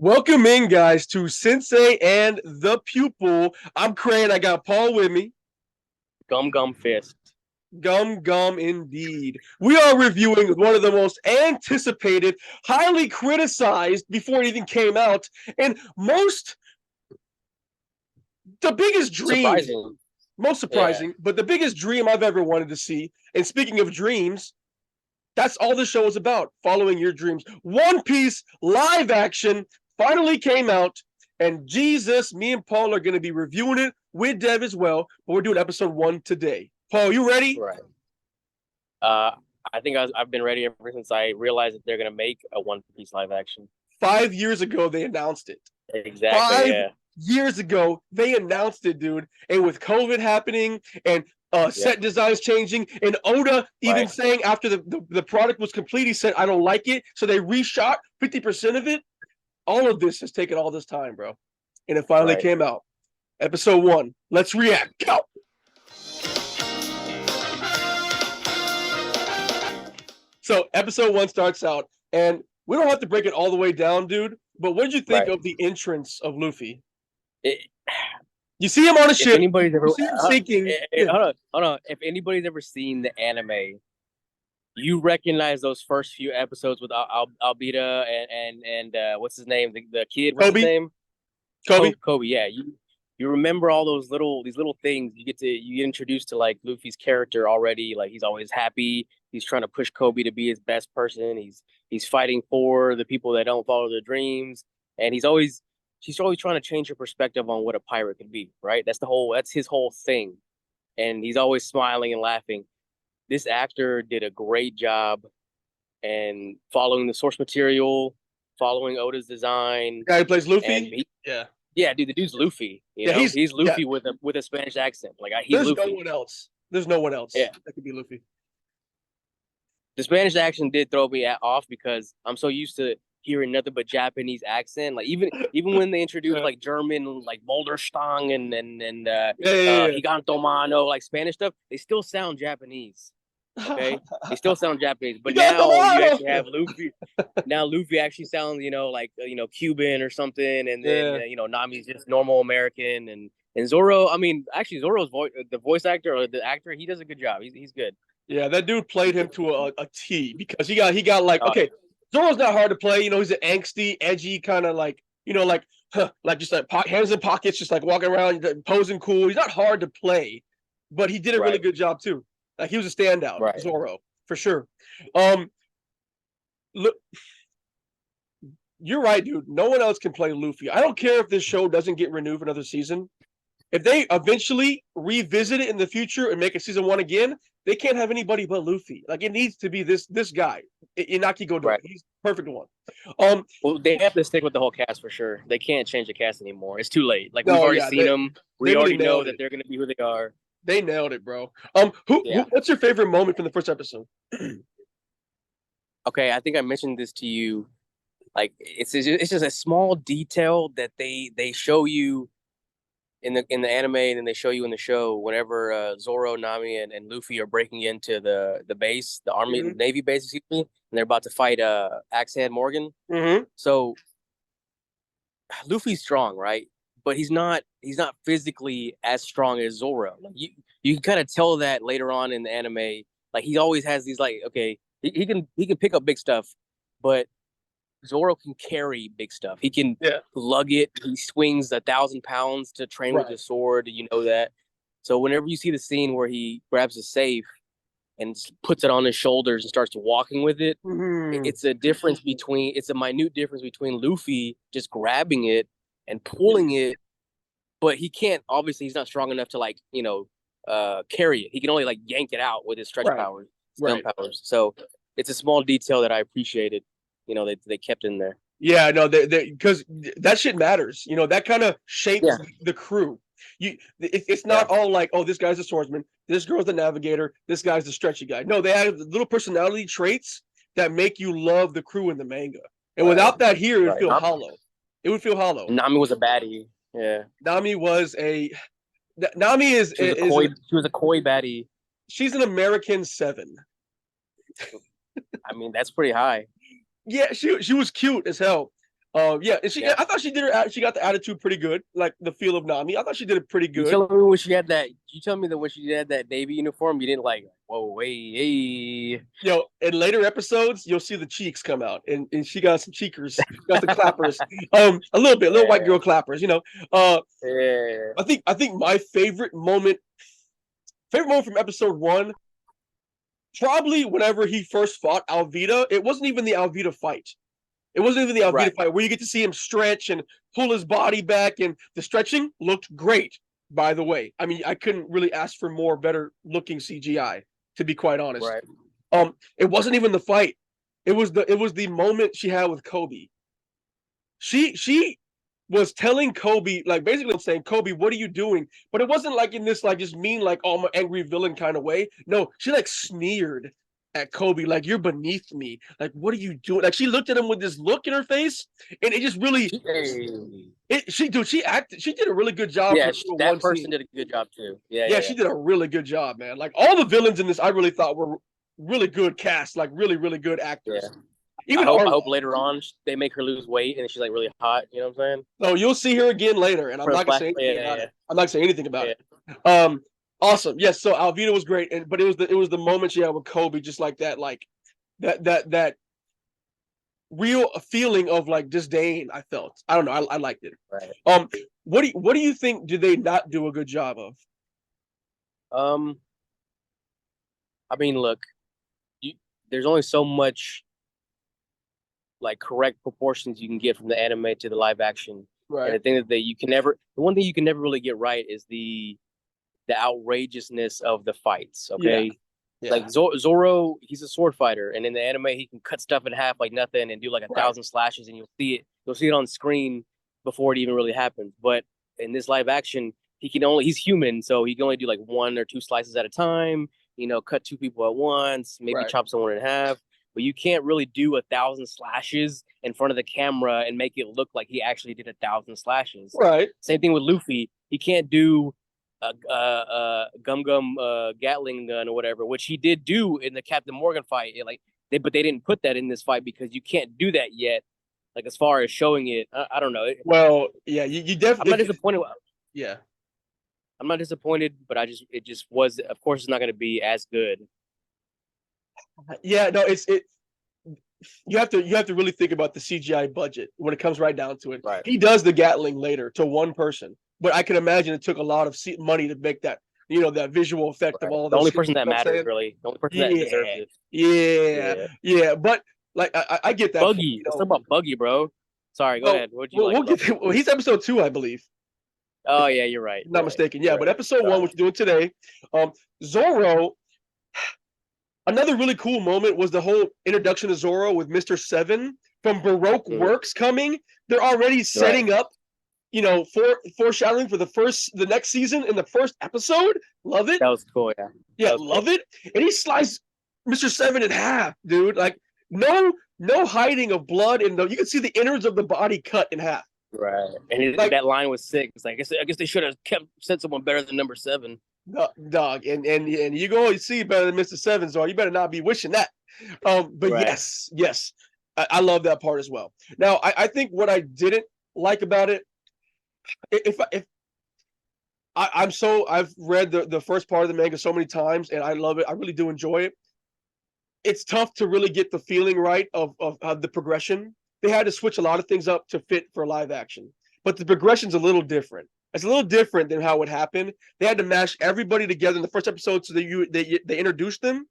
Welcome in, guys, to Sensei and the Pupil. I'm Crane. I got Paul with me. Gum Gum Fist. Gum Gum indeed. We are reviewing one of the most anticipated, highly criticized before it even came out, and the biggest dream, Surprising. most Yeah. surprising, but the biggest dream I've ever wanted to see. And speaking of dreams, that's all the show is about, following your dreams. One Piece live action finally came out, and Jesus, me and Paul are going to be reviewing it with Dev as well, but we're doing episode 1 today. Paul, you ready? Right. Uh, I think I've been ready ever since I realized that they're gonna make a One Piece live action. 5 years ago, they announced it. Exactly. Five Yeah. years ago, they announced it, dude. And with COVID happening and Yep. set designs changing, and Oda even Right. saying after the product was complete, he said, I don't like it. So they reshot 50% of it. All of this has taken all this time, bro. And it finally Right. came out. Episode 1. Let's react. Go. So episode 1 starts out, and we don't have to break it all the way down, dude. But what did you think Right. of the entrance of Luffy? It, You see him on a if ship. anybody's ever You see him sinking. Yeah. hold on. If anybody's ever seen the anime, you recognize those first few episodes with Albita and what's his name? The kid. What's his Kobe. name? Kobe. Kobe. Yeah. You remember all these little things. You get introduced to like Luffy's character already. Like he's always happy. He's trying to push Kobe to be his best person. He's fighting for the people that don't follow their dreams, and she's always trying to change her perspective on what a pirate could be. Right? That's his whole thing, and he's always smiling and laughing. This actor did a great job and following the source material, following Oda's design, Guy who plays and Luffy. Yeah. yeah, dude, the dude's Luffy. Yeah, He's yeah. Luffy with a Spanish accent. He's There's no Luffy. one else. There's no one else Yeah, that could be Luffy. the Spanish accent did throw me off because I'm so used to hearing nothing but Japanese accent. Like even when they introduced like German, like Boulderstang and Yeah. Higantomano, like Spanish stuff, they still sound Japanese. Okay, they still sound Japanese, You but got now you the actually have Luffy. Now Luffy actually sounds, Cuban or something, and then Yeah. Nami's just normal American, and Zoro. I mean, actually, Zoro's the voice actor or the actor, he does a good job. He's good. Yeah, that dude played him to a T because he got like, Oh okay, Zoro's not hard to play. He's an angsty, edgy kind of like, like just like hands in pockets, just like walking around posing cool. He's not hard to play, but he did a really right, good job too. Like he was a standout, right. Zoro, for sure. Um, look, you're right, dude. No one else can play Luffy. I don't care if this show doesn't get renewed for another season. If they eventually revisit it in the future and make a season 1 again, they can't have anybody but Luffy. Like it needs to be this guy, Inaki Godoy. Right. He's the perfect one. Um, Well, they have to stick with the whole cast for sure. They can't change the cast anymore. It's too late. Like we've no, already yeah, seen them. they We really already know nailed that it. they're going to be who they are. They nailed it, bro. Yeah. What's your favorite moment from the first episode? Okay, I think I mentioned this to you. Like it's just a small detail that they show you in the anime, and then they show you in the show whenever Zoro, Nami, and Luffy are breaking into the base, the army Mm-hmm. navy base, excuse me, and they're about to fight Axehead Morgan. Mm-hmm. So Luffy's strong, right? But he's not physically as strong as Zoro. Like you can kind of tell that later on in the anime. Like he always has these like okay, he can pick up big stuff, but Zoro can carry big stuff. He can Yeah. lug it. He swings 1,000 pounds to train with Right. his sword. You know that. So whenever you see the scene where he grabs a safe and puts it on his shoulders and starts walking with it, Mm-hmm. it's a minute difference between Luffy just grabbing it and pulling it, but he can't. Obviously, he's not strong enough to carry it. He can only like yank it out with his stretch Right. powers, gun Right. powers. So it's a small detail that I appreciated. They kept in there. Yeah, no, because that shit matters. That kind of shapes Yeah, the crew. It's yeah, not all like, oh, this guy's a swordsman, this girl's the navigator, this guy's the stretchy guy. No, they have little personality traits that make you love the crew in the manga. And right, without that here, it would right. feel hollow. It would feel hollow. Nami was a baddie. Yeah, Nami was a Nami she was a koi baddie. she's an American 7. I mean, that's pretty high. Yeah, she was cute as hell. Yeah, and Yeah. I thought she got the attitude pretty good, like the feel of Nami. I thought she did it pretty You good. tell me when she had that. You tell me that when she had that Navy uniform, you didn't like. Whoa, hey. In later episodes, you'll see the cheeks come out, and she got some cheekers, got the clappers, a little bit, little white girl clappers. Yeah. I think my favorite moment from episode 1, probably whenever he first fought Alvida. It wasn't even the Alvida fight. It wasn't even the Alvida Right. fight where you get to see him stretch and pull his body back, and the stretching looked great. By the way, I mean I couldn't really ask for more better looking CGI, to be quite honest. Right. It wasn't even the fight. It was the moment she had with Kobe. She was telling Kobe, like basically saying, Kobe, what are you doing? But it wasn't like in this like just mean, like, oh, I'm an angry villain kind of way. No, she like sneered at Kobe, like, you're beneath me. Like, what are you doing? Like, she looked at him with this look in her face, and it just really she did a really good job Yeah, for that one person scene. did a good job too. Yeah, Yeah, yeah, she yeah. did a really good job, man. Like all the villains in this, I really thought were really good cast, like really, really good actors. Yeah. Even I Arlo. hope later on they make her lose weight and she's like really hot. You know what I'm saying? No, you'll see her again later, and I'm For the not gonna flash. say anything Yeah, about yeah, it. I'm not gonna say anything about yeah. it. Awesome. Yes, so Alvida was great, but it was the moment she had with Kobe, just like that, like that real feeling of like disdain. I felt. I don't know. I liked it. Right. What do you think? Did they not do a good job of? I mean, look, there's only so much like correct proportions you can get from the anime to the live action. And the Right. thing the one thing you can never really get right is the outrageousness of the fights. Yeah. Okay, Yeah. like Zoro, he's a sword fighter, and in the anime, he can cut stuff in half like nothing and do like a Right. 1,000 slashes, and you'll see it. You'll see it on screen before it even really happens. But in this live action, he's human, so he can only do like 1 or 2 slices at a time. Cut 2 people at once, maybe Right. chop someone in half. But you can't really do 1,000 slashes in front of the camera and make it look like he actually did 1,000 slashes. Right. Same thing with Luffy. He can't do a Gum Gum Gatling gun or whatever, which he did do in the Captain Morgan fight. But they didn't put that in this fight because you can't do that yet. Like as far as showing it, I don't know. Well, yeah, you definitely. I'm not disappointed. Yeah. I'm not disappointed, but it just was. Of course, it's not going to be as good. Yeah. No, you have to really think about the CGI budget when it comes right down to it. Right. He does the Gatling later to one person, but I can imagine it took a lot of money to make that, that visual effect of all The those. only person scenes, that matters, really. The only person that deserves it. Yeah. But like, I get that. Buggy. Let's talk about Buggy, bro. Sorry, go ahead. What did you like about Buggy? Well, he's episode 2, I believe. Oh yeah, you're right. Not mistaken. Yeah, but episode 1, which we're doing today, Zoro. Another really cool moment was the whole introduction to Zoro with Mr. Seven from Baroque Works coming. They're already setting up, foreshadowing for the next season in the first episode. Love it. That was cool, yeah. Yeah, love it. And he sliced Mr. Seven in half, dude. Like no hiding of blood, and you can see the innards of the body cut in half. Right, and that line was sick. It's like I guess they should have sent someone better than number 7. Dog, and you go always see better than Mr. Seven, so you better not be wishing that. But right. yes, I love that part as well. Now, I think what I didn't like about it, I've read the first part of the manga so many times, and I love it. I really do enjoy it. It's tough to really get the feeling right of the progression. They had to switch a lot of things up to fit for live action, but the progression's a little different. It's a little different than how it happened. They had to mash everybody together in the first episode so that they introduced them.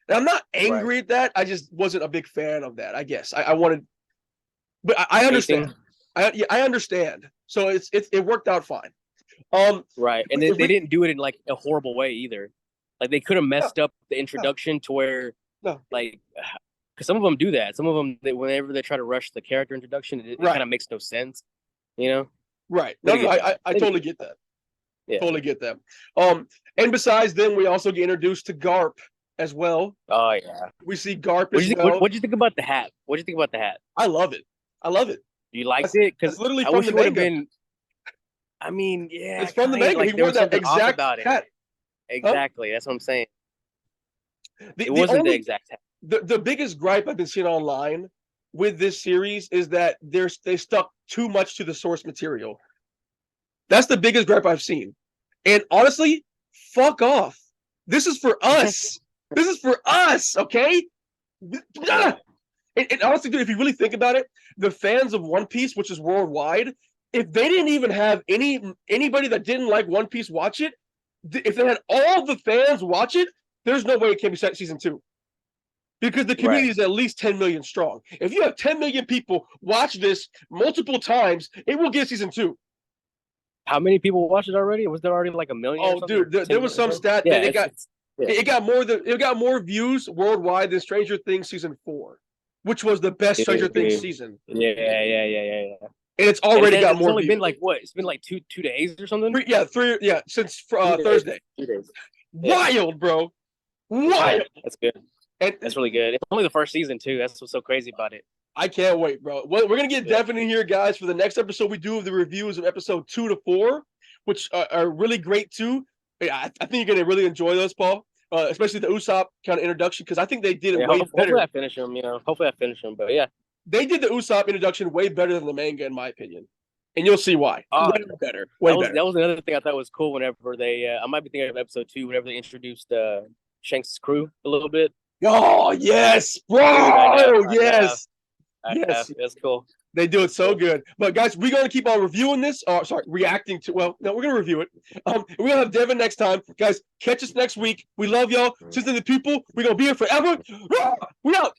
And I'm not angry at that. I just wasn't a big fan of that, I guess. I wanted, but I understand. I understand. So it worked out fine. Right, and they didn't do it in like a horrible way either. Like they could have messed up the introduction to where, like, because some of them do that. Some of them, whenever they try to rush the character introduction, it kind of makes no sense. Right. No, I totally get that. Yeah. Totally get that. And besides them, we also get introduced to Garp as well. Oh yeah. We see Garp as well. What'd you think about the hat? What'd you think about the hat? I love it. You liked it? Because literally I wish it would have been. I mean, yeah. It's from the manga. Like, he wore that exact hat. Exactly. Huh? That's what I'm saying. It wasn't the exact hat. The biggest gripe I've been seeing online with this series is that they stuck too much to the source material. That's the biggest gripe I've seen. And honestly, fuck off. This is for us. This is for us, okay? And honestly, dude, if you really think about it, the fans of One Piece, which is worldwide, if they didn't even have anybody that didn't like One Piece watch it, if they had all the fans watch it, there's no way it can be set season 2. Because the community is at least 10 million strong. If you have 10 million people watch this multiple times, it will get season 2. How many people watched it already? Was there already like a million? Oh, dude, there was some stat that it got more views worldwide than Stranger Things season 4, which was the best Stranger Things season. Yeah. And it's already got more. It's only been like what? It's been like 2 days or something. Since Thursday. 2 days. Wild, bro. Wild. That's good. And that's really good. It's only the first season too. That's what's so crazy about it. I can't wait, bro. We're gonna get Devin in here, guys, for the next episode we do of the reviews of episode 2 to 4, which are really great too. I think you're gonna really enjoy those, Paul. Especially the Usopp kind of introduction, because I think they did it way better. Hopefully I finish them, but yeah. They did the Usopp introduction way better than the manga, in my opinion. And you'll see why. Way better. That was another thing I thought was cool whenever they I might be thinking of episode 2, whenever they introduced Shanks' crew a little bit. Oh yes, bro! Yes. That's cool. They do it so good. But guys, we're gonna keep on reviewing this. Reacting to. Well, no, we're gonna review it. We're gonna have Devin next time, guys. Catch us next week. We love y'all. Since the people, we're gonna be here forever. We out.